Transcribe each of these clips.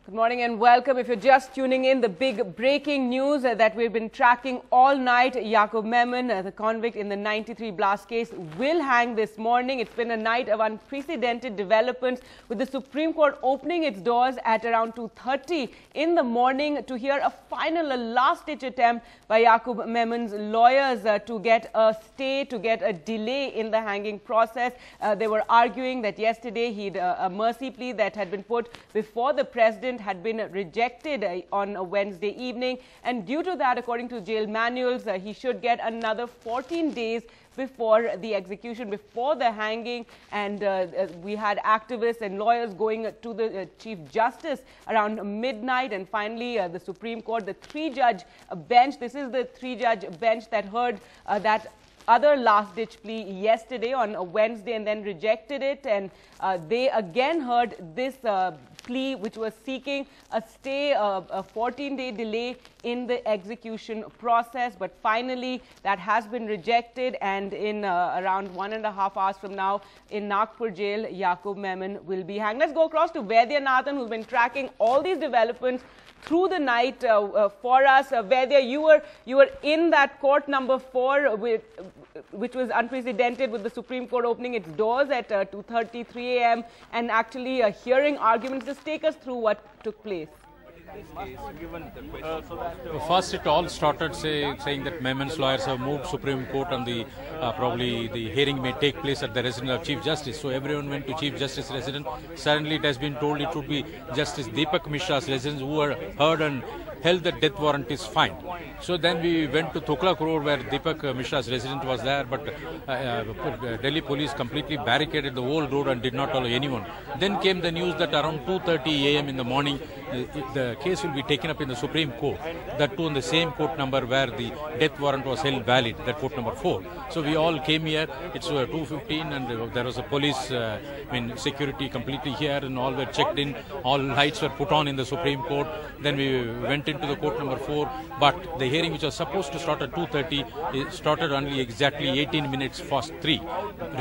Good morning and welcome. If you're just tuning in, the big breaking news that we've been tracking all night, Yaqub Memon, the convict in the 93 blast case, will hang this morning. It's been a night of unprecedented developments, with the Supreme Court opening its doors at around 2:30 in the morning to hear a final, last-ditch attempt by Yaqub Memon's lawyers to get a stay, to get a delay in the hanging process. They were arguing that yesterday a mercy plea that had been put before the president had been rejected on a Wednesday evening, and due to that, according to jail manuals, he should get another 14 days before the execution, before the hanging. And we had activists and lawyers going to the Chief Justice around midnight, and finally the Supreme Court, the three-judge bench, this is the three-judge bench that heard that other last-ditch plea yesterday on a Wednesday and then rejected it, and they again heard this plea which was seeking a stay, a 14-day delay in the execution process. But finally that has been rejected, and in around 1.5 hours from now in Nagpur jail, Yaqub Memon will be hanged. Let's go across to Vaidya Nathan, who's been tracking all these developments through the night for us. Vaidya, you were in that court number 4, which was unprecedented, with the Supreme Court opening its doors at 2:33 a.m. and actually hearing arguments. Just take us through what took place. First, it all started saying that Memon's lawyers have moved Supreme Court, and probably the hearing may take place at the residence of Chief Justice. So everyone went to Chief Justice residence. Suddenly it has been told it would be Justice Deepak Mishra's residence, who were heard and held that death warrant is fine. So then we went to Tukhlak Road, where Deepak Mishra's residence was there, but Delhi police completely barricaded the whole road and did not allow anyone. Then came the news that around 2:30 a.m. in the morning, the case will be taken up in the Supreme Court, that too in the same court number where the death warrant was held valid, that court number 4. So we all came here. It's 2:15, and there was a police, security completely here, and all were checked in. All lights were put on in the Supreme Court. Then we went into the court number 4, but the hearing, which was supposed to start at 2:30, started only exactly 18 minutes past 3.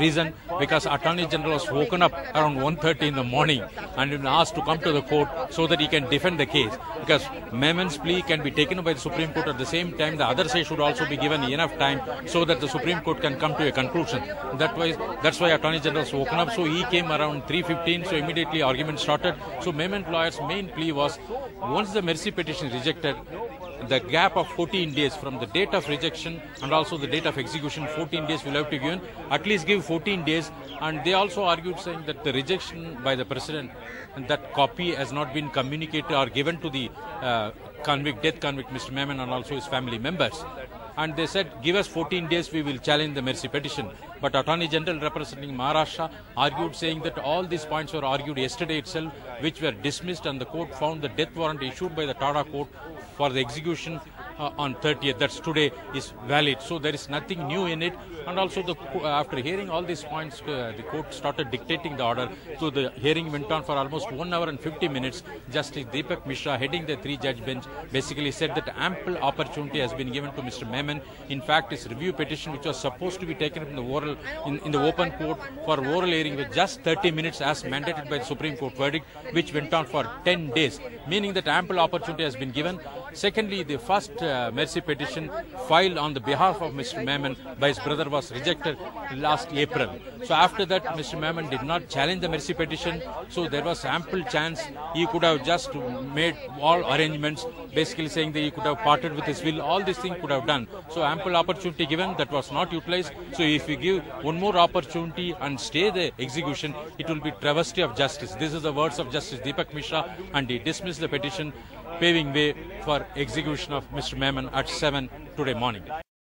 Reason? Because Attorney General was woken up around 1:30 in the morning and been asked to come to the court so that he can defend the case. Because Memon's plea can be taken up by the Supreme Court. At the same time, the other side should also be given enough time so that the Supreme Court can come to a conclusion. That's why Attorney General was woken up. So he came around 3:15. So immediately argument started. So Memon lawyers' main plea was, once the mercy petition is rejected, the gap of 14 days from the date of rejection and also the date of execution, 14 days will have to be given. At least give 14 days. And they also argued, saying that the rejection by the president, and that copy has not been communicated or given to the death convict, Mr. Memon, and also his family members. And they said, give us 14 days, we will challenge the mercy petition. But Attorney General representing Maharashtra argued, saying that all these points were argued yesterday itself, which were dismissed, and the court found the death warrant issued by the Tada court for the execution on 30th, that's today, is valid. So there is nothing new in it. And also, after hearing all these points, the court started dictating the order. So the hearing went on for almost 1 hour and 50 minutes. Justice Deepak Mishra, heading the three-judge bench, basically said that ample opportunity has been given to Mr. Memon. In fact, his review petition, which was supposed to be taken up in the open court for oral hearing, with just 30 minutes as mandated by the Supreme Court verdict, which went on for 10 days, meaning that ample opportunity has been given. Secondly, the first mercy petition filed on the behalf of Mr. Memon by his brother was rejected last April. So after that, Mr. Memon did not challenge the mercy petition. So there was ample chance he could have just made all arrangements, basically saying that he could have parted with his will. All these things could have done. So ample opportunity given, that was not utilized. So if we give one more opportunity and stay the execution, it will be travesty of justice. This is the words of Justice Deepak Mishra, and he dismissed the petition, paving way for execution of Mr. Memon at 7 today morning.